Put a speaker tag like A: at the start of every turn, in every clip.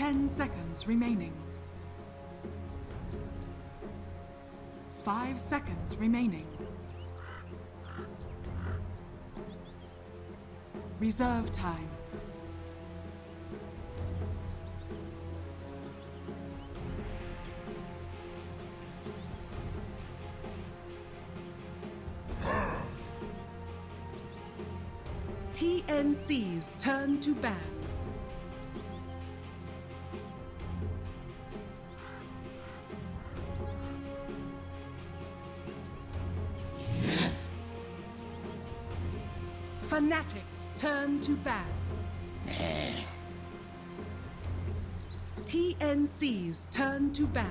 A: 10 seconds remaining. 5 seconds remaining. Reserve time. TNC's turn to ban. Fnatic's turn to ban. TNC's turn to ban.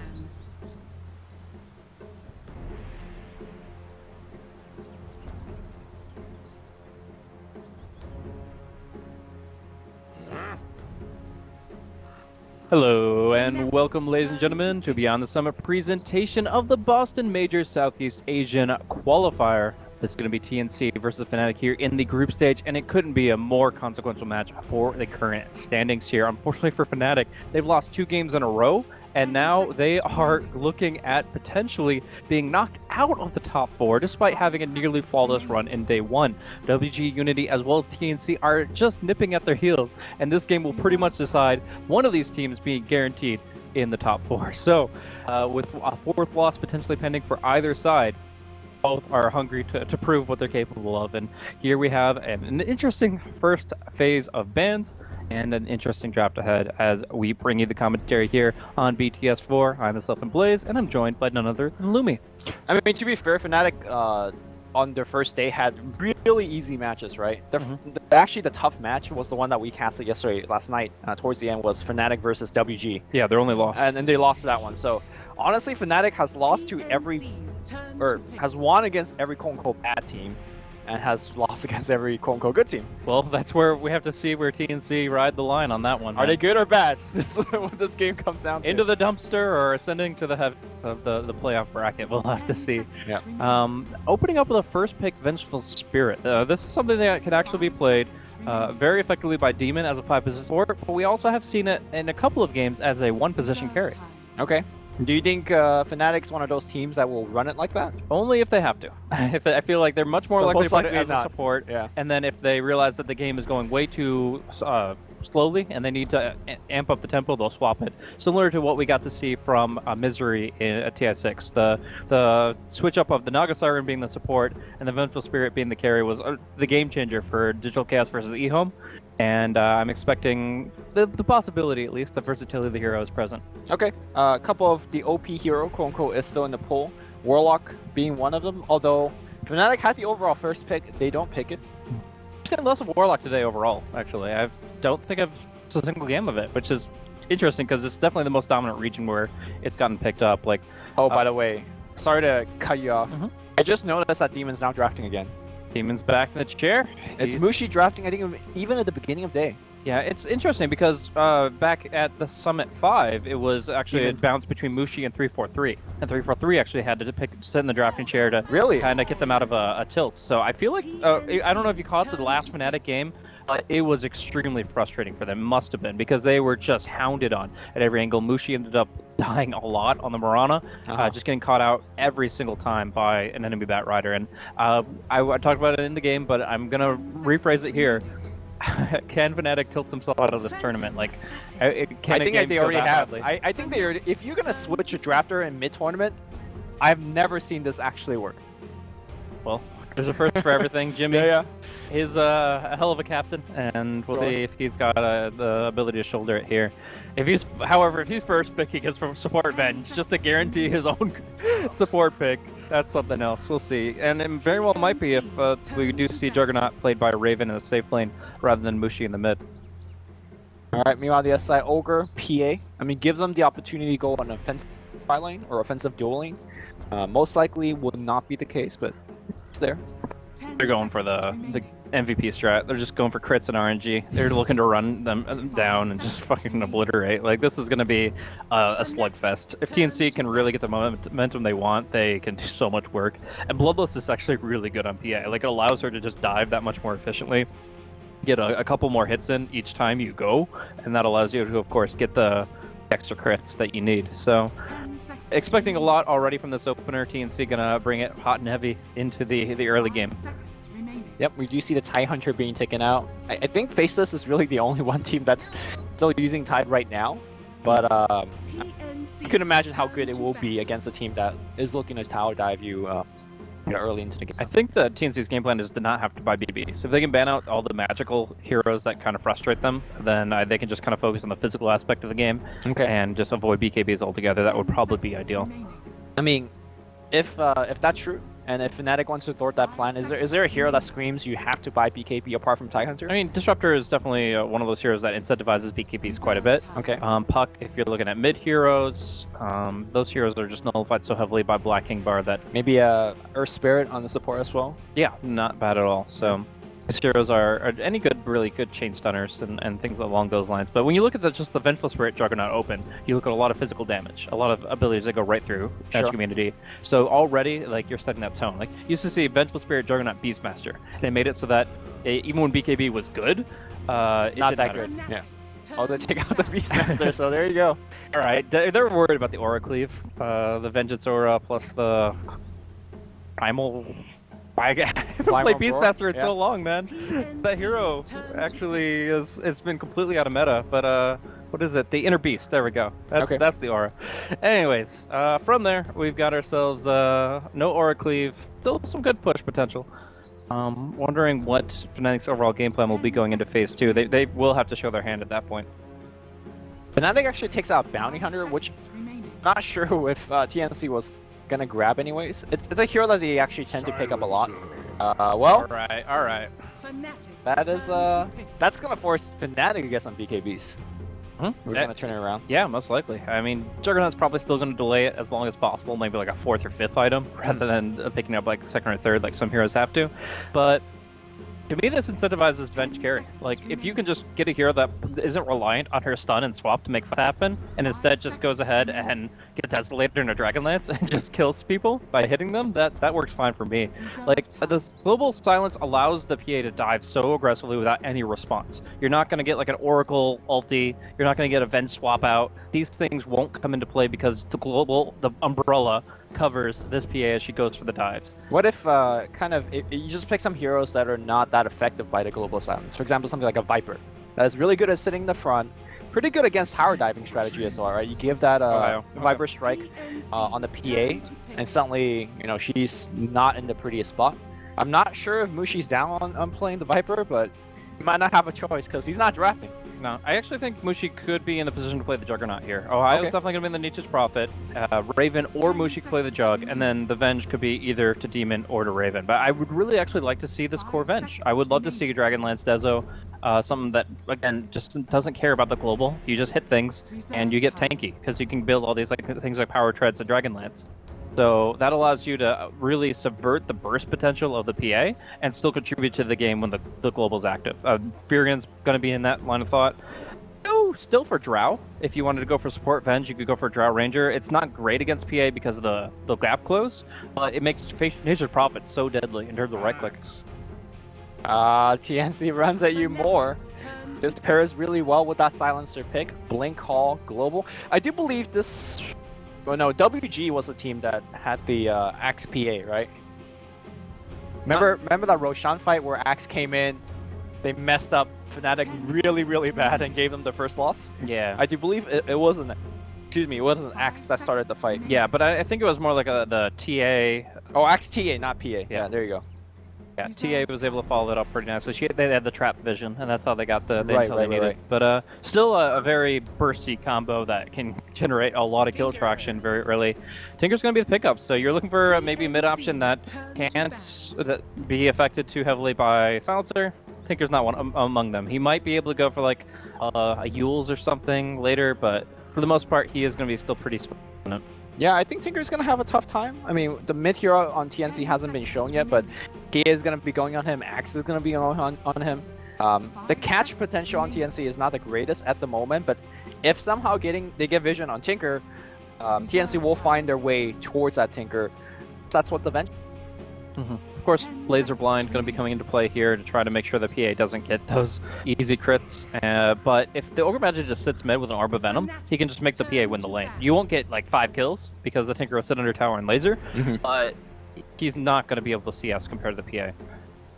B: Hello and welcome, ladies and gentlemen, to Beyond the Summit presentation of the Boston Major Southeast Asian Qualifier. This is going to be TNC versus Fnatic here in the group stage, and it couldn't be a more consequential match for the current standings here. Unfortunately for Fnatic, they've lost 2 games in a row, and now they are looking at potentially being knocked out of the top 4 despite having a nearly flawless run in day 1. WG, Unity, as well as TNC are just nipping at their heels, and this game will pretty much decide one of these teams being guaranteed in the top 4. So, with a 4th loss potentially pending for either side, both are hungry to prove what they're capable of. And here we have an interesting first phase of bans and an interesting draft ahead as we bring you the commentary here on BTS4. I'm myself and Blaze, and I'm joined by none other than Lumi.
C: I mean, to be fair, Fnatic on their first day had really easy matches, right? Actually, the tough match was the one that we casted last night, towards the end, was Fnatic versus WG.
B: Yeah, their only loss.
C: And they lost to that one. So honestly, Fnatic has lost to has won against every quote-unquote bad team, and has lost against every quote-unquote good team.
B: Well, that's where we have to see where TNC ride the line on that one.
C: Are they good or bad? This is what this game comes down to.
B: Into the dumpster or ascending to the head of the playoff bracket, we'll have to see.
C: Yeah.
B: Opening up with a first pick, Vengeful Spirit. This is something that can actually be played very effectively by Demon as a 5-position support, but we also have seen it in a couple of games as a 1-position carry.
C: Okay. Do you think Fnatic's one of those teams that will run it like that?
B: Only if they have to. I feel like they're much more likely to play it as a support,
C: yeah.
B: And then if they realize that the game is going way too slowly and they need to amp up the tempo, they'll swap it. Similar to what we got to see from Misery at TI6. The switch up of the Naga Siren being the support and the Vengeful Spirit being the carry was the game changer for Digital Chaos versus eHome. And I'm expecting the possibility, at least, the versatility of the hero is present.
C: Okay, a couple of the OP hero, quote-unquote, is still in the pool. Warlock being one of them, although Fnatic had the overall first pick, they don't pick it.
B: I've seen less of Warlock today overall, actually. I don't think I've seen a single game of it, which is interesting because it's definitely the most dominant region where it's gotten picked up. Like,
C: oh, by the way, sorry to cut you off. I just noticed that Demon's now drafting again.
B: Demon's back in the chair.
C: It's Mushi drafting, I think, even at the beginning of day.
B: Yeah, it's interesting because back at the Summit 5, it was actually a bounce between Mushi and 343. And 343 actually had to sit in the drafting chair to
C: really
B: kind of get them out of a tilt. So I feel like, I don't know if you caught the last Fnatic game, but it was extremely frustrating for them. Must have been, because they were just hounded on at every angle. Mushi ended up dying a lot on the Mirana, just getting caught out every single time by an enemy Bat Rider. And I talked about it in the game, but I'm going to rephrase it here. Can Fnatic tilt themselves out of this tournament? Like,
C: I think they already have. I think they already. If you're gonna switch a drafter in mid-tournament, I've never seen this actually work.
B: Well, there's a first for everything. Jimmy is a hell of a captain, and we'll see if he's got the ability to shoulder it here. However, if he's first pick, he gets from support bench just to guarantee his own support pick. That's something else. We'll see. And it very well might be if we do see Juggernaut played by Raven in the safe lane rather than Mushi in the mid.
C: Alright, meanwhile the SI Ogre, PA, I mean, gives them the opportunity to go on offensive lane or offensive dual lane. Most likely would not be the case, but it's there.
B: They're going for the MVP strat. They're just going for crits and RNG. They're looking to run them down and just fucking obliterate. Like, this is going to be a slugfest. If TNC can really get the momentum they want, they can do so much work. And Bloodlust is actually really good on PA. Like, it allows her to just dive that much more efficiently. get a couple more hits in each time you go, and that allows you to, of course, get the extra crits that you need. So,
A: 10 seconds
B: expecting a
A: remaining.
B: lot already from this opener. TNC gonna bring it hot and heavy into the early
A: 5
B: game.
A: seconds remaining.
C: Yep, we do see the Tide Hunter being taken out. I think Faceless is really the only one team that's still using Tide right now. But
A: TNC
C: you can imagine how good
A: turn
C: it
A: to
C: will
A: ban.
C: be against a team that is looking to tower dive you early into the game.
B: I think the TNC's game plan is to not have to buy BB. So if they can ban out all the magical heroes that kind of frustrate them, then they can just kind of focus on the physical aspect of the game
C: Okay.
B: and just avoid BKBs altogether. That would
A: 10
B: probably be
A: seconds
B: ideal.
A: remaining.
C: I mean, if that's true, and if Fnatic wants to thwart that plan, is there a hero that screams you have to buy BKB apart from Tide Hunter?
B: I mean, Disruptor is definitely one of those heroes that incentivizes BKBs quite a bit.
C: Okay.
B: Puck, if you're looking at mid heroes, those heroes are just nullified so heavily by Black King Bar that,
C: Maybe a Earth Spirit on the support as well.
B: yeah, not bad at all. So these heroes are any good, really good chain stunners and things along those lines. But when you look at just the Vengeful Spirit Juggernaut open, you look at a lot of physical damage, a lot of abilities that go right through Edge
C: Sure.
B: community. So already, like, you're setting that tone. Like, you used to see Vengeful Spirit Juggernaut Beastmaster. They made it so that even when BKB was good, it
C: Not
B: didn't
C: that
B: matter.
C: good. Yeah.
A: Fanatics
C: Oh, they
A: turn
C: take
A: to
C: out the
A: ban.
C: Beastmaster, so there you go.
B: All right, they're worried about the Aura Cleave, the Vengeance Aura plus the Primal. I haven't played
C: Primal Roar,
B: Beastmaster in
C: yeah.
B: so long, man. That hero actually it's been completely out of meta. But what is it? The Inner Beast. There we go.
C: Okay.
B: That's the aura. Anyways, from there we've got ourselves no Aura Cleave. Still some good push potential. Wondering what Fnatic's overall game plan will be going into phase 2. They will have to show their hand at that point.
C: Fnatic actually takes out Bounty Hunter,
A: 5
C: which
A: seconds remaining.
C: I'm not sure if TNC was gonna grab anyways. It's a hero that they actually tend to pick up a lot. Well,
B: All right.
A: Fanatics
C: that is
A: turn to pick.
C: that's gonna force Fnatic to get some BKBs. We're gonna turn it around.
B: Yeah, most likely. I mean, Juggernaut's probably still going to delay it as long as possible, maybe like a 4th or 5th item, rather than picking up like 2nd or 3rd like some heroes have to. But to me, this incentivizes bench carry. Like, if you can just get a hero that isn't reliant on her stun and swap to make that happen, and instead just goes ahead and gets Desolator in a Dragonlance and just kills people by hitting them, that works fine for me. Like, this global silence allows the PA to dive so aggressively without any response. You're not going to get like an Oracle ulti, you're not going to get a Venge swap out. These things won't come into play because the umbrella covers this PA as she goes for the dives.
C: What if if you just pick some heroes that are not that effective by the global silence? For example, something like a Viper that is really good at sitting in the front, pretty good against tower diving strategy as well, right? You give that Viper strike on the PA, and suddenly she's not in the prettiest spot. I'm not sure if Mushi's down on playing the Viper, but he might not have a choice because he's not drafting.
B: No, I actually think Mushi could be in the position to play the Juggernaut here. Ohio's
C: Okay.
B: definitely going to be in the Nietzsche's Prophet. Raven or Mushi could play the Jug, and then the Venge could be either to Demon or to Raven. But I would really actually like to see this core Venge. I would love to see a Dragonlance Dezo, something that, again, just doesn't care about the global. You just hit things, and you get tanky, because you can build all these things like Power Treads and Dragonlance. So that allows you to really subvert the burst potential of the PA and still contribute to the game when the global's active. Furion's going to be in that line of thought. Oh, still for Drow. If you wanted to go for support Venge, you could go for Drow Ranger. It's not great against PA because of the gap close, but it makes Nature's Prophet so deadly in terms of right click.
C: TNC runs at you more. This pairs really well with that silencer pick. Blink Hall, Global. I do believe this... Well, no, WG was the team that had the Axe PA, right? Remember that Roshan fight where Axe came in, they messed up Fnatic really, really bad and gave them their first loss?
B: Yeah.
C: I do believe it wasn't... Excuse me, it wasn't Axe that started the fight.
B: Yeah, but I think it was more like the TA.
C: Oh, Axe TA, not PA. Yeah, there you go.
B: Yeah, TA was able to follow it up pretty nicely. They had the trap vision, and that's how they got the
C: Right,
B: intel they needed.
C: right.
B: But still a very bursty combo that can generate a lot of kill traction very early. Tinker's going to be the pickup, so you're looking for maybe mid option that can't be affected too heavily by Silencer. Tinker's not one among them. He might be able to go for like a Yules or something later, but for the most part, he is going to be still pretty spinning.
C: Yeah, I think Tinker's gonna have a tough time. I mean, the mid hero on TNC hasn't been shown yet, but he is gonna be going on him. Axe is gonna be on him. The catch potential on TNC is not the greatest at the moment, but if somehow they get vision on Tinker, TNC will find their way towards that Tinker. That's what the Venge.
B: Of course, Laser Blind going to be coming into play here to try to make sure the PA doesn't get those easy crits. But if the Ogre Magic just sits mid with an Orb of Venom, he can just make the PA win the lane. You won't get like 5 kills because the Tinker will sit under tower and laser, but he's not going to be able to CS compared to the PA.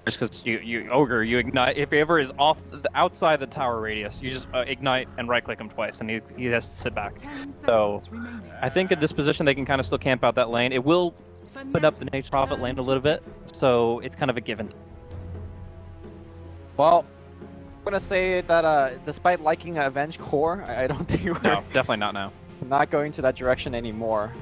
B: Just because you Ogre, you ignite, if he ever is outside the tower radius, you just ignite and right-click him twice, and he has to sit back. So I think in this position they can kind of still camp out that lane. It will put up the Nature's Prophet lane a little bit, so it's kind of a given.
C: Well, I'm gonna say that despite liking Avenge Core, I don't think we're
B: definitely not now.
C: Not going to that direction anymore.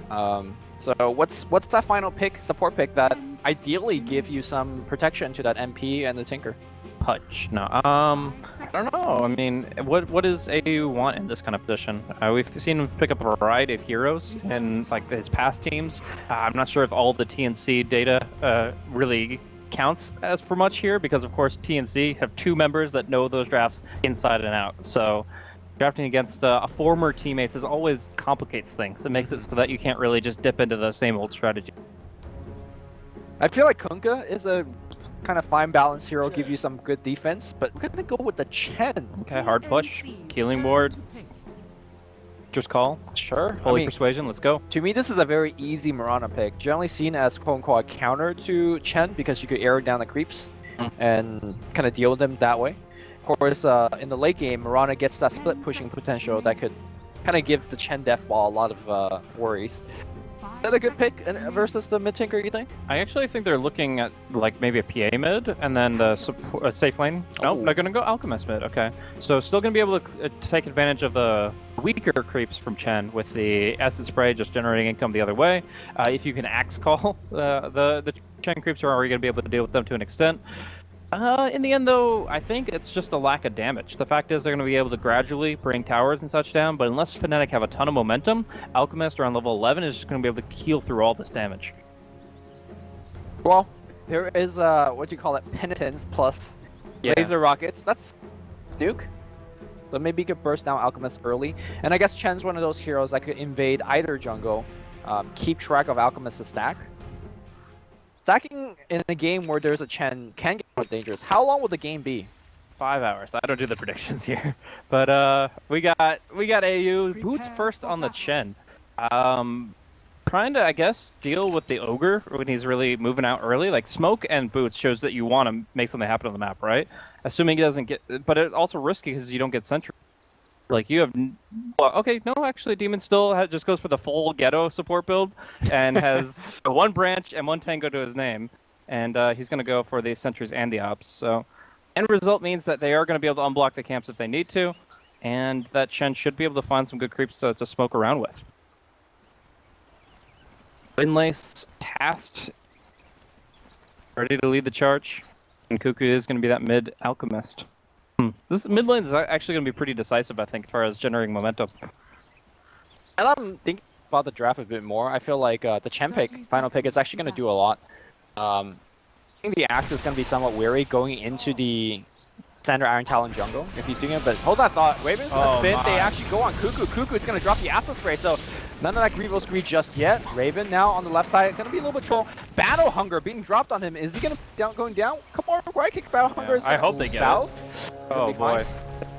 C: So what's that final pick, support pick that ideally give you some protection to that MP and the Tinker?
B: Pudge. No. I don't know. I mean, what does AU want in this kind of position? We've seen him pick up a variety of heroes in like his past teams. I'm not sure if all the TNC data really counts as for much here because, of course, TNC have 2 members that know those drafts inside and out. So drafting against a former teammates always complicates things. It makes it so that you can't really just dip into the same old strategy.
C: I feel like Kunkka is a kind of fine balance hero, give you some good defense, but we're gonna go with the Chen.
B: Okay, hard push, Keeling Ward, just call. Sure. Holy Persuasion, let's go.
C: To me, this is a very easy Mirana pick. Generally seen as quote-unquote a counter to Chen because you could arrow down the creeps and kind of deal with them that way. Of course, in the late game, Mirana gets that split pushing potential that could kind of give the Chen death ball a lot of worries. Is that a good pick versus the mid tinker, you think?
B: I actually think they're looking at like maybe a PA mid and then the support, safe lane. Nope, they're gonna go Alchemist mid. Okay, so still gonna be able to take advantage of the weaker creeps from Chen with the acid spray just generating income the other way. If you can axe call the Chen creeps, are already gonna be able to deal with them to an extent. In the end, though, I think it's just a lack of damage. The fact is they're going to be able to gradually bring towers and such down, but unless Fnatic have a ton of momentum, Alchemist around level 11 is just going to be able to heal through all this damage.
C: Well, there is, what do you call it, Penitence plus Laser Rockets. That's Duke. So maybe you could burst down Alchemist early. And I guess Chen's one of those heroes that could invade either jungle, keep track of Alchemist's stack. Stacking in a game where there's a Chen can get more dangerous. How long will the game be?
B: 5 hours. I don't do the predictions here, but we got AU Boots first on the Chen. Trying to, I guess, deal with the Ogre when he's really moving out early. Like Smoke and Boots shows that you want to make something happen on the map, right? Assuming he doesn't get, but it's also risky because you don't get sentry. Like you have, well, okay, no, actually, Demon still just goes for the full ghetto support build and has 1 branch and 1 tango to his name, and he's going to go for the sentries and the ops. So, end result means that they are going to be able to unblock the camps if they need to, and that Chen should be able to find some good creeps to smoke around with. Windlace tasked, ready to lead the charge, and Cuckoo is going to be that mid alchemist. This mid lane is actually going to be pretty decisive, I think, as far as generating momentum.
C: And I'm thinking about the draft a bit more. I feel like the Chen pick, final pick, is actually going to do a lot. I think the Axe is going to be somewhat wary going into the standard Iron Talon jungle if he's doing it, but hold that thought. Raven's going to spin, they actually go on Cuckoo. Cuckoo is going to drop the Acid Spray, so none of that Grievous Greed just yet. Raven now on the left side, going to be a little bit troll. Battle Hunger being dropped on him. Is he going to going down? Come on, right kick Battle Hunger is
B: I hope they get
C: south.
B: Oh boy.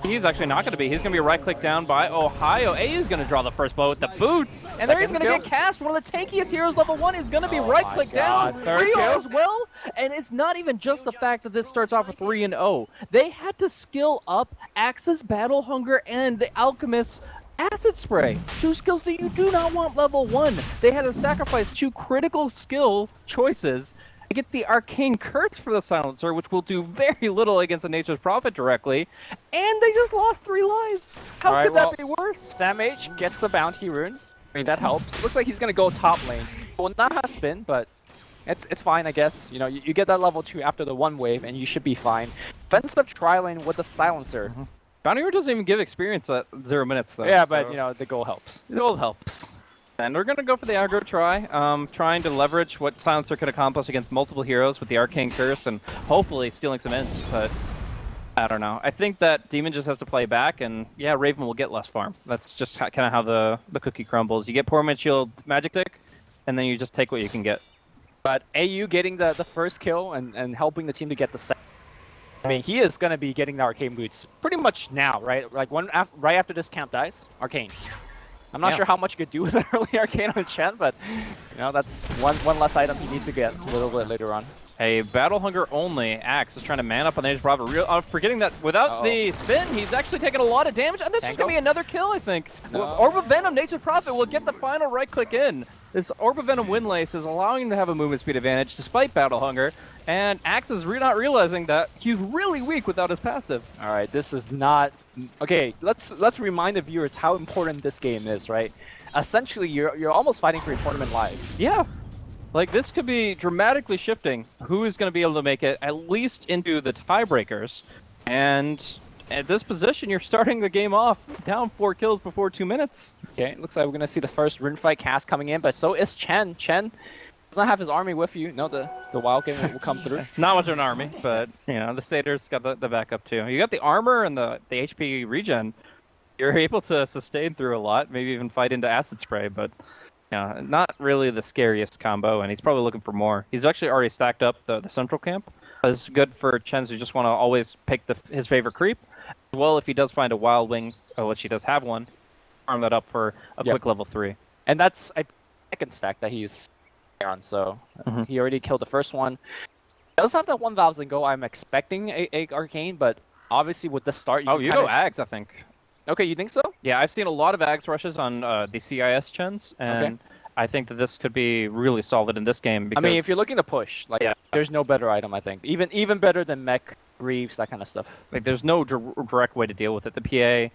B: He's actually not going to be. He's going to be right-clicked down by Ohio. A is going to draw the first blow with the boots. And there he's going to get cast. One of the tankiest heroes, level 1, is going to be right-clicked down. Rio as well. And it's not even just the fact that this starts off with 3-0. They had to skill up Axis, Battle Hunger, and the Alchemist Acid Spray. 2 skills that you do not want level 1. They had to sacrifice 2 critical skill choices. I get the Arcane Curse for the Silencer, which will do very little against a Nature's Prophet directly, and they just lost 3 lives. How could that be worse?
C: Sam H gets the Bounty Rune. I mean, that helps. Looks like he's going to go top lane. Well, not have spin, but it's fine, I guess. You know, you get that level 2 after the 1 wave, and you should be fine. Defensive tri-lane with the Silencer.
B: Bounty Rune doesn't even give experience at 0 minutes, though.
C: Yeah, but, you know, the goal helps.
B: The goal helps. And we're going to go for the aggro try, trying to leverage what Silencer could accomplish against multiple heroes with the Arcane Curse and hopefully stealing some ints, but I don't know. I think that Demon just has to play back, and yeah, Raven will get less farm. That's just kind of how the cookie crumbles. You get Poor Man's Shield Magic Tick, and then you just take what you can get.
C: But AU getting the first kill and helping the team to get the second. I mean, he is going to be getting the Arcane boots pretty much now, right? Like right after this camp dies, Arcane. I'm not sure how much you could do with an early Arcane on Chen, but you know, that's one less item he needs to get a little bit later on.
B: A Battle Hunger only Axe is trying to man up on the Age Bravo. Forgetting that without the spin, he's actually taking a lot of damage, and this is going to be another kill, I think.
C: No.
B: Orb of Venom, Nature's Prophet will get the final right click in. This Orb of Venom Windlace is allowing him to have a movement speed advantage despite Battle Hunger, and Axe is not realizing that he's really weak without his passive.
C: All right, this is not okay. Let's remind the viewers how important this game is, right? Essentially, you're almost fighting for your tournament lives.
B: Yeah. Like, this could be dramatically shifting who is going to be able to make it at least into the tiebreakers. And at this position, you're starting the game off down 4 kills before 2 minutes.
C: Okay, looks like we're going to see the first Rinfight cast coming in, but so is Chen. Chen does not have his army with you. No, the Wild Game will come through.
B: Not much of an army, but, you know, the Satyr's got the backup too. You got the armor and the HP regen. You're able to sustain through a lot, maybe even fight into Acid Spray, but... yeah, not really the scariest combo, and he's probably looking for more. He's actually already stacked up the central camp. It's good for Chens who just want to always pick his favorite creep. As well, if he does find a Wild Wing, which he does have one, farm that up for a quick level 3.
C: And that's a second stack that he's on, so he already killed the first one. He does have that 1,000 go. I'm expecting a Arcane, but obviously with the start,
B: you go Ags, I think.
C: Okay, you think so?
B: Yeah, I've seen a lot of Ags rushes on the CIS Chens, and I think that this could be really solid in this game. Because...
C: I mean, if you're looking to push, like, there's no better item, I think. Even better than Mech, Greaves, that kind of stuff.
B: Like, there's no direct way to deal with it. The PA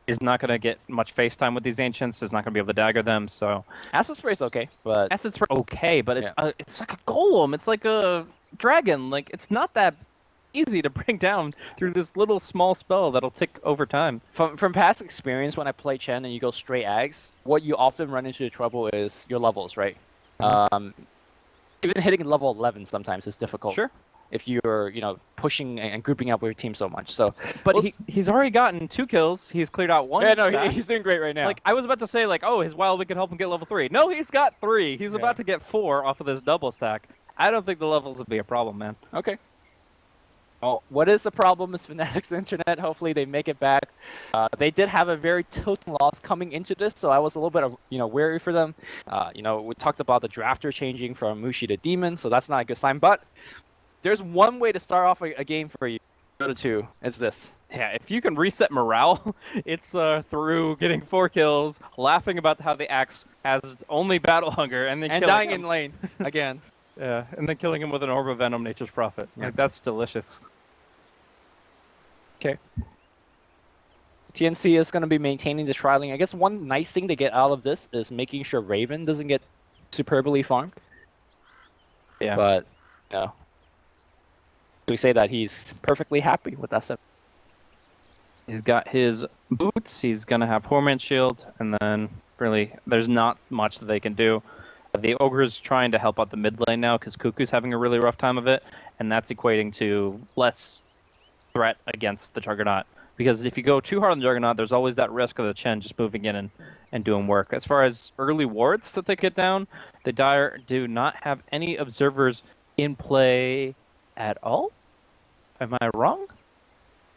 B: is not going to get much face time with these Ancients, is not going to be able to dagger them, so...
C: Acid Spray is okay, but...
B: Acid Spray okay, but it's like a golem, it's like a dragon, like, it's not that easy to bring down through this little small spell that'll tick over time.
C: From past experience, when I play Chen and you go straight Ags, what you often run into trouble is your levels, right? Even hitting level 11 sometimes is difficult.
B: Sure.
C: If you're, you know, pushing and grouping up with your team so much. So,
B: but he's already gotten 2 kills. He's cleared out 1.
C: Yeah, no, he's doing great right now.
B: Like, I was about to say, like, oh, his Wild Wing can help him get level 3. No, he's got 3. He's about to get 4 off of this double stack. I don't think the levels would be a problem, man.
C: Okay. Well, what is the problem is Fnatic's internet. Hopefully they make it back. They did have a very tilting loss coming into this, so I was a little bit, wary for them. We talked about the drafter changing from Mushi to Demon, so that's not a good sign. But there's one way to start off a game for you. Go to 2. It's this.
B: Yeah, if you can reset morale, it's through getting 4 kills, laughing about how the Axe has only Battle Hunger, and then
C: dying in lane again.
B: Yeah, and then killing him with an Orb of Venom, Nature's Prophet. Like, that's delicious.
C: Okay. TNC is going to be maintaining the trialing. I guess one nice thing to get out of this is making sure Raven doesn't get superbly farmed.
B: Yeah.
C: But, we say that he's perfectly happy with that.
B: He's got his boots, he's going to have Poor Man's Shield, and then really there's not much that they can do. The Ogre's trying to help out the mid lane now because Cuckoo's having a really rough time of it, and that's equating to less threat against the Juggernaut. Because if you go too hard on the Juggernaut, there's always that risk of the Chen just moving in and doing work. As far as early wards that they get down, the Dire do not have any observers in play at all. Am I wrong?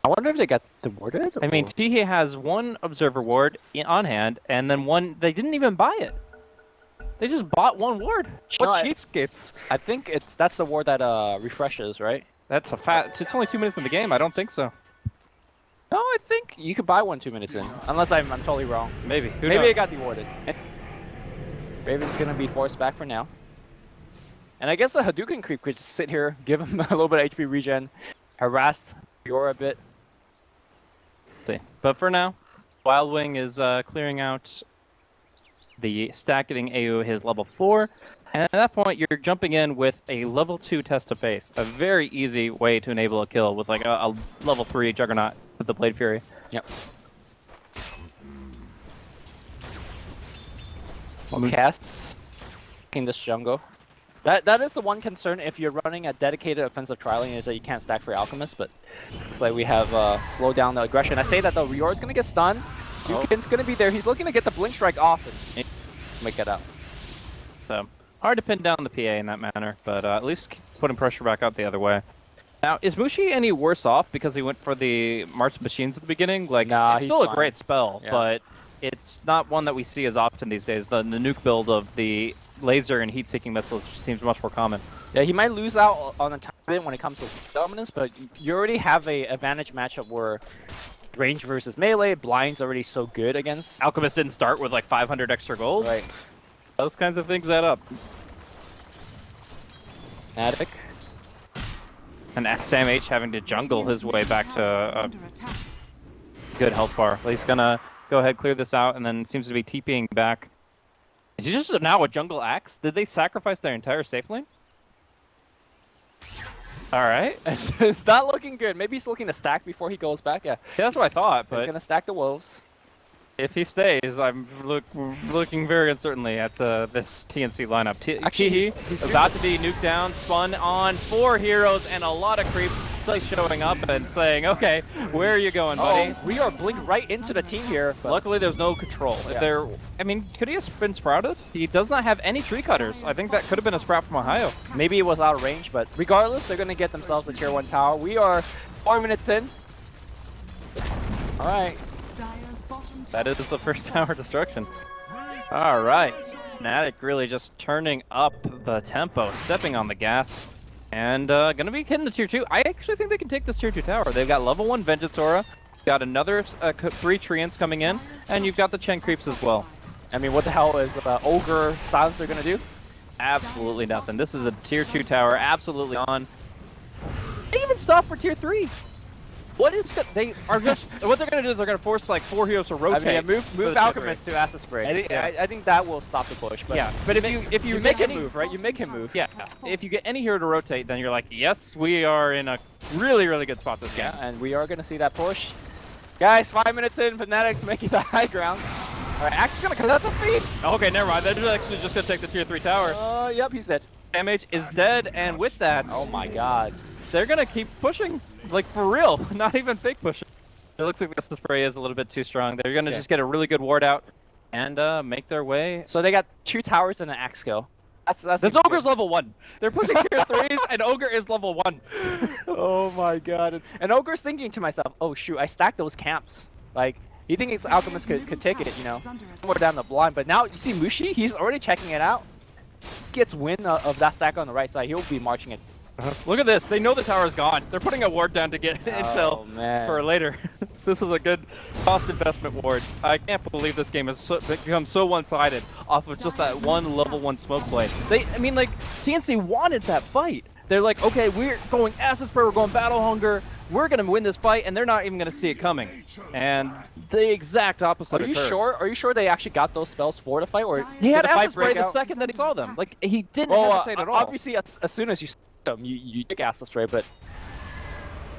C: I wonder if they got thwarted?
B: I mean, Tihee has 1 observer ward on hand, and then 1, they didn't even buy it. They just bought 1 ward. What cheapskates?
C: I think that's the ward that refreshes, right?
B: That's a it's only 2 minutes in the game. I don't think so.
C: No, I think you could buy 1 2 minutes in, unless I'm totally wrong.
B: Maybe.
C: Maybe it got dewarded. Raven's gonna be forced back for now. And I guess the Hadouken creep could just sit here, give him a little bit of HP regen, harassed Fiora a bit.
B: But for now, Wild Wing is clearing out the stack, getting AU his level 4. And at that point, you're jumping in with a level 2 Test of Faith. A very easy way to enable a kill with like a level 3 Juggernaut with the Blade Fury.
C: Yep. Casts in this jungle. That is the one concern if you're running a dedicated offensive trialing is that you can't stack for Alchemist, but looks like we have slowed down the aggression. I say that though, Rior's gonna get stunned. Dukin's gonna be there. He's looking to get the Blink Strike off and make it out.
B: So Hard to pin down the PA in that manner, but at least putting pressure back out the other way. Now, is Mushi any worse off because he went for the March of Machines at the beginning? Like,
C: Nah,
B: it's
C: he's
B: still a
C: fine.
B: great spell,
C: Yeah.
B: but it's not one that we see as often these days. The nuke build of the laser and heat-seeking missiles seems much more common.
C: Yeah, he might lose out on a tiny bit when it comes to dominance, but you already have a advantage matchup where range versus melee, blind's already so good against.
B: Alchemist didn't start with like 500 extra gold.
C: Right.
B: Those kinds of things add up.
C: Fnatic.
B: And Sam H having to jungle his way back to a
A: Under attack.
B: good health bar. He's gonna go ahead, clear this out, and then seems to be TPing back. Is he just now a jungle axe? Did they sacrifice their entire safe lane? Alright.
C: It's not looking good. Maybe he's looking to stack before he goes back. Yeah,
B: Yeah, that's what I thought,
C: he's
B: but
C: gonna stack the wolves.
B: if he stays, I'm looking very uncertainly at this TNC lineup.
C: Actually,
B: Kihi
C: he's
B: about to be nuked down, spun on 4 heroes, and a lot of creeps like showing up and saying, okay, where are you going, buddy?
C: Oh, we are blinked right into the team here. But
B: Luckily, there's no control. If
C: Yeah.
B: there, I mean, could he have been sprouted? He does not have any tree cutters. I think that could have been a sprout from Ohio.
C: maybe it was out of range, but regardless, they're gonna get themselves a tier 1 tower. We are 4 minutes in. All right.
A: Dire's bottom
B: That
A: tower
B: is the first tower destruction. All right, Fnatic really just turning up the tempo, stepping on the gas, and gonna be hitting the tier 2. I actually think they can take this tier 2 tower. They've got level 1 Vengeance Aura, got another 3 Treants coming in, and you've got the Chen creeps as well.
C: I mean, what the hell is Ogre Silencer gonna do?
B: Absolutely nothing. This is a tier 2 tower, absolutely on. They even stop for tier 3. What is they are just what they're gonna do is they're gonna force like 4 heroes to
C: I
B: rotate.
C: mean, yeah,
B: for
C: move
B: the
C: Alchemist to Acid Spray.
B: Yeah.
C: I think that will stop the push. But
B: Yeah, but if you
C: you make
B: get
C: him
B: any-
C: move, right? You make him move.
B: Yeah, if you get any hero to rotate, then you're like, yes, we are in a really, really good spot this game.
C: Yeah, and we are gonna see that push. Guys, 5 minutes in, Fnatic's making the high ground. All right, Axe is gonna cut out the feed.
B: Okay, never mind. They're actually just gonna take the tier 3 tower.
C: Yep, he's dead.
B: MH is dead, and with that,
C: Oh my god.
B: they're gonna keep pushing, like for real, not even fake pushing. It looks like the spray is a little bit too strong. They're gonna
C: Yeah.
B: just get a really good ward out and make their way.
C: So they got 2 towers and an Axe skill. That's
B: This Ogre's level 1. They're pushing tier 3s, and Ogre is level 1.
C: Oh my god. And Ogre's thinking to myself, oh shoot, I stacked those camps. Like, he thinks Alchemist could take it, you know, somewhere down the blind. But now, you see Mushi, he's already checking it out. Gets wind of that stack on the right side, he'll be marching it.
B: Look at this. They know the tower's gone. They're putting a ward down to get intel
C: man.
B: for later. This is a good cost investment ward. I can't believe this game has become so one-sided off of just that one level 1 smoke play. I mean, like, TNC wanted that fight. They're like, okay, we're going Acid Spray, we're going Battle Hunger, we're gonna win this fight, and they're not even gonna see it coming. And the exact opposite
C: Are you
B: occurred.
C: sure? Are you sure they actually got those spells for the fight, or
B: He had
C: did the fight
B: Acid Spray
C: break
B: the
C: out?
B: second that he saw them. Like, he didn't
C: Well,
B: hesitate at all.
C: obviously, as soon as you see them, you take Acid Spray, but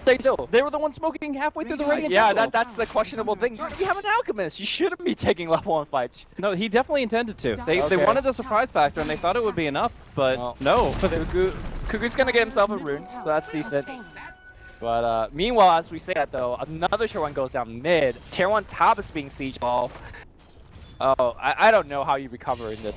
B: They were the ones smoking halfway through the Radiant
C: yeah,
B: Jungle.
C: that's the questionable thing. You have an Alchemist. You shouldn't be taking level 1 fights.
B: No, he definitely intended to. They
C: Okay.
B: wanted the surprise factor, and they thought it would be enough, but
C: Well,
B: no.
C: Kugu's gonna get himself a rune, so that's decent. But meanwhile, as we say that though, another tier 1 goes down mid. Tier 1 top is being siege ball. Oh, I don't know how you recover in this.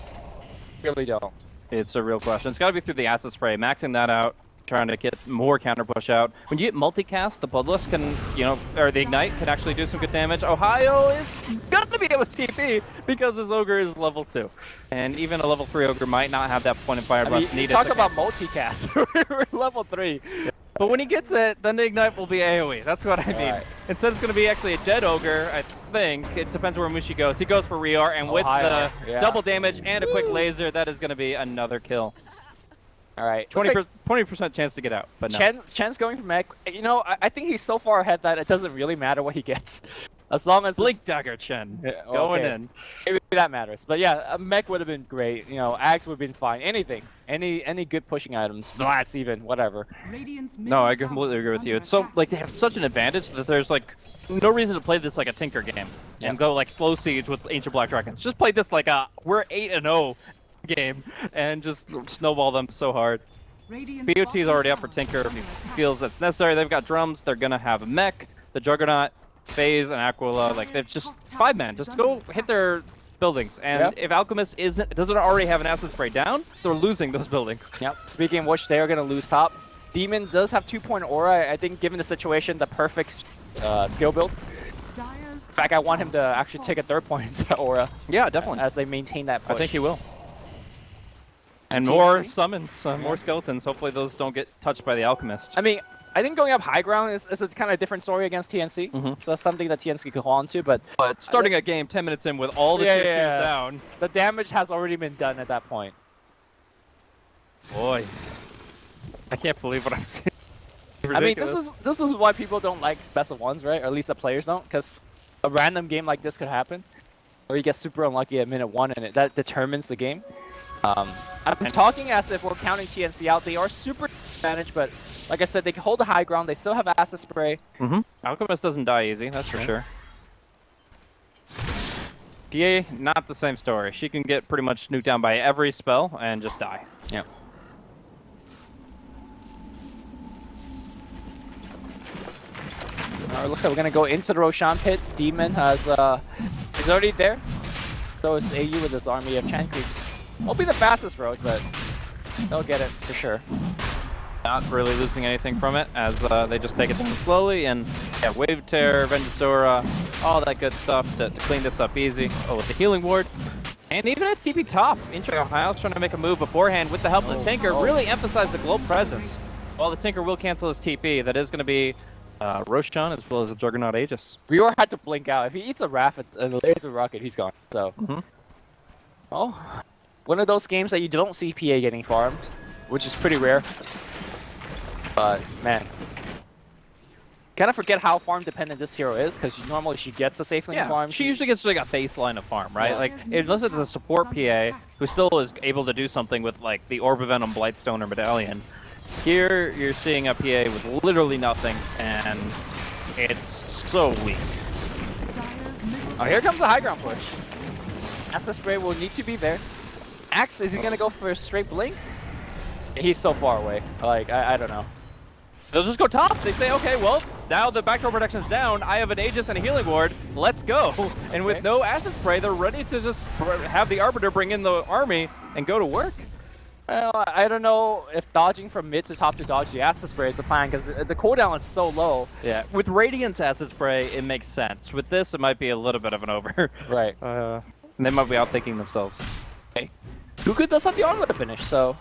C: Really don't.
B: It's a real question. It's got to be through the Acid Spray, maxing that out, trying to get more counter push out. When you get multicast, the Bloodlust can, you know, or the Ignite can actually do some good damage. Ohio is gonna be able to TP because his Ogre is level 2. And even a level 3 Ogre might not have that point of fire
C: I mean,
B: burst
C: you
B: needed.
C: talk
B: to-
C: about multicast. We're level 3.
B: But when he gets it, then the Ignite will be AoE. That's what I mean.
C: Right.
B: Instead, it's going to be actually a dead Ogre, I think. It depends where Mushi goes. He goes for Rear, and with
C: Ohio,
B: the
C: yeah.
B: double damage and a quick laser, that is going to be another kill.
C: All right.
B: 20% chance to get out, but no.
C: Chen's going for mech. You know, I think he's so far ahead that it doesn't really matter what he gets. As long as
B: Blink Dagger Chen
C: Yeah,
B: going
C: okay.
B: in.
C: Maybe that matters. But yeah, a mech would have been great. You know, Axe would have been fine. Anything. Any good pushing items. Blats even, whatever.
B: No, I completely agree with you. It's so, like, they have such an advantage that there's, like, no reason to play this like a Tinker game and go, like, slow siege with Ancient Black Dragons. Just play this like a, we're 8-0 game and just snowball them so hard. BOT is already up for Tinker if he feels that's necessary. They've got drums, they're gonna have a mech, the Juggernaut, FaZe, and Aquila. Like, they've just 5-man. Just go hit their buildings. And if Alchemist doesn't already have an acid spray down, they're losing those buildings.
C: Yep. Speaking of which, they are going to lose top. Demon does have 2-point aura. I think given the situation, the perfect skill build. In fact, I want him to actually take a 3rd point aura.
B: Yeah, definitely.
C: As they maintain that push.
B: I think he will. And
C: TNC?
B: more summons, more skeletons. Hopefully those don't get touched by the Alchemist.
C: I mean, I think going up high ground is a kind of different story against TNC. So that's something that TNC could hold on to, but
B: starting a game 10 minutes in with all the tier 2s down.
C: The damage has already been done at that point.
B: Boy. I can't believe what I'm seeing.
C: I mean, this is why people don't like best of ones, right? Or at least the players don't, because a random game like this could happen, or you get super unlucky at minute 1, and that determines the game. I'm talking as if we're counting TNC out. They are super advantage, but like I said, they can hold the high ground. They still have acid spray.
B: Alchemist doesn't die easy, that's for sure. PA, not the same story. She can get pretty much nuked down by every spell and just die.
C: Yeah. Looks like we're gonna go into the Roshan pit. Demon is already there. So is AU with his army of Chan creeps. Won't be the fastest road, but they'll get it for sure.
B: Not really losing anything from it, as they just take it down slowly, and yeah, Wave Tear, Ventusora, all that good stuff to clean this up easy. Oh, with the healing ward. And even at TP top, Ohio's trying to make a move beforehand with the help of the Tinker, really emphasize the globe presence. While the Tinker will cancel his TP, that is going to be Roshan as well as the Juggernaut Aegis.
C: Rior had to blink out. If he eats a Raph and the laser rocket, he's gone. So, well, one of those games that you don't see PA getting farmed, which is pretty rare. But man, kind of forget how farm dependent this hero is, because normally she gets a safe lane farm.
B: She usually gets like a baseline of farm, right? Like unless it's a support PA who still is able to do something with like the Orb of Venom, Blightstone, or Medallion. Here you're seeing a PA with literally nothing, and it's so weak.
C: Oh, here comes the high ground push. Acid spray will need to be there. Axe, is he gonna go for a straight blink? He's so far away. Like, I don't know.
B: They'll just go top. They say, okay, well, now the backdoor protection's down. I have an Aegis and a healing ward. Let's go. And with no acid spray, they're ready to just have the Arbiter bring in the army and go to work.
C: Well, I don't know if dodging from mid to top to dodge the acid spray is the plan, because the cooldown is so low.
B: Yeah, with Radiant's acid spray, it makes sense. With this, it might be a little bit of an over.
C: Right.
B: And they might be outthinking themselves.
C: Okay. Kuku does have the armlet finish, so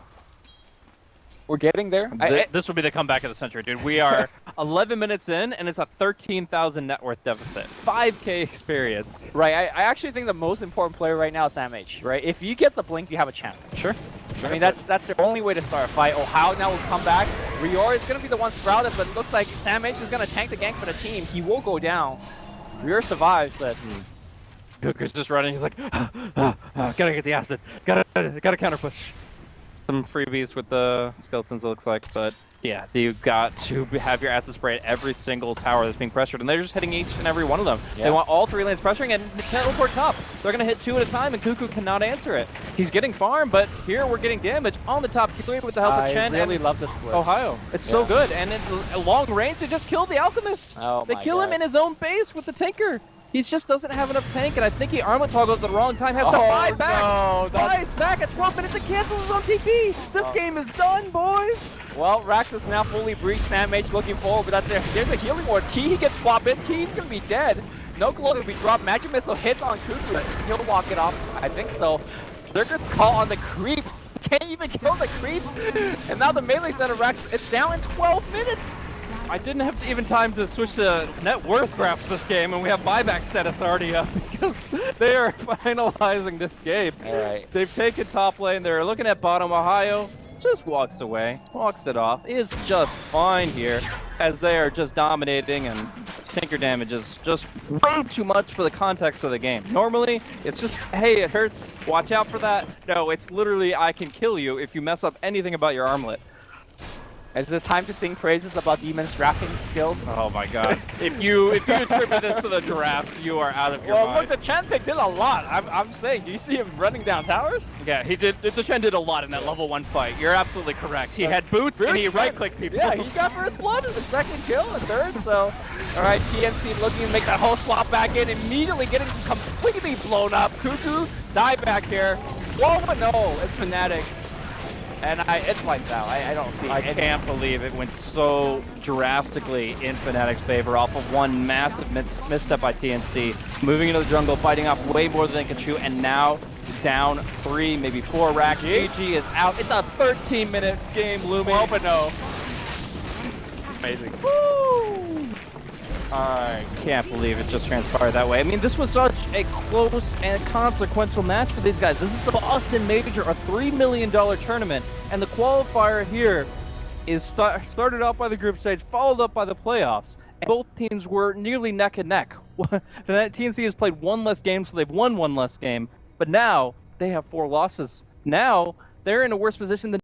C: we're getting there.
B: This will be the comeback of the century, dude. We are 11 minutes in, and it's a 13,000 net worth deficit. 5k experience.
C: Right, I actually think the most important player right now is Sam H, right? If you get the blink, you have a chance.
B: Sure.
C: I mean, that's the only way to start a fight. Ohio now will come back. Rior is going to be the one sprouted, but it looks like Sam H is going to tank the gank for the team. He will go down. Rior survives, but
B: Kuku's just running. He's like, gotta get the acid. Gotta counter push. Some freebies with the skeletons, it looks like, but yeah, you got to have your acid spray at every single tower that's being pressured, and they're just hitting each and every one of them. Yeah. They want all 3 lanes pressuring and teleport top. They're gonna hit 2 at a time, and Kuku cannot answer it. He's getting farm, but here we're getting damage on the top 3 with the help of Chen.
C: I really
B: and
C: love this split.
B: Ohio. It's so good, and it's a long range to just kill the Alchemist.
C: Oh
B: they kill him in his own base with the Tinker. He just doesn't have enough tank, and I think he armlet toggles at the wrong time. Has to buy back.
C: No,
B: buys back at 12 minutes and cancels his own TP. This game is done, boys.
C: Well, Rax is now fully breached. Sam H looking forward, but there's a healing ward. T, he gets swapped in. T's gonna be dead. No glow will be dropped. Magic Missile hits on Kuku. He'll walk it off. I think so. They're gonna call on the creeps. Can't even kill the creeps. And now the melee set of Rax, it's down in 12 minutes.
B: I didn't have even time to switch to net worth graphs this game, and we have buyback status already up because they are finalizing this game.
C: All right.
B: They've taken top lane. They're looking at bottom. Ohio just walks away, walks it off. Is just fine here as they are just dominating, and Tinker damage is just way too much for the context of the game. Normally, it's just, hey, it hurts. Watch out for that. No, it's literally, I can kill you if you mess up anything about your armlet.
C: Is this time to sing praises about Demon's drafting skills?
B: Oh my god. if you attribute this to the draft, you are out of your
C: Well,
B: mind.
C: look, the Chen pick did a lot. I'm saying, do you see him running down towers?
B: Yeah, he did. The Chen did a lot in that level 1 fight. You're absolutely correct. He had boots and he right-clicked people.
C: Yeah, he got first blood and the second kill and third, so... Alright, TNC looking to make that whole swap back in, immediately getting completely blown up. Cuckoo, die back here. Whoa, but no, it's Fnatic. And it's lights out. I don't see.
B: I can't believe it went so drastically in Fnatic's favor off of one massive misstep by TNC. Moving into the jungle, fighting off way more than they can shoot, and now down 3, maybe 4 racks. GG is out. It's a 13-minute game looming.
C: Oh, but no. Amazing.
B: Woo! I can't believe it just transpired that way. I mean, this was such a close and consequential match for these guys. This is the Boston Major, a $3 million tournament, and the qualifier here is started off by the group stage, followed up by the playoffs, and both teams were nearly neck and neck. TNC has played 1 less game, so they've won 1 less game, but now they have 4 losses. Now they're in a worse position than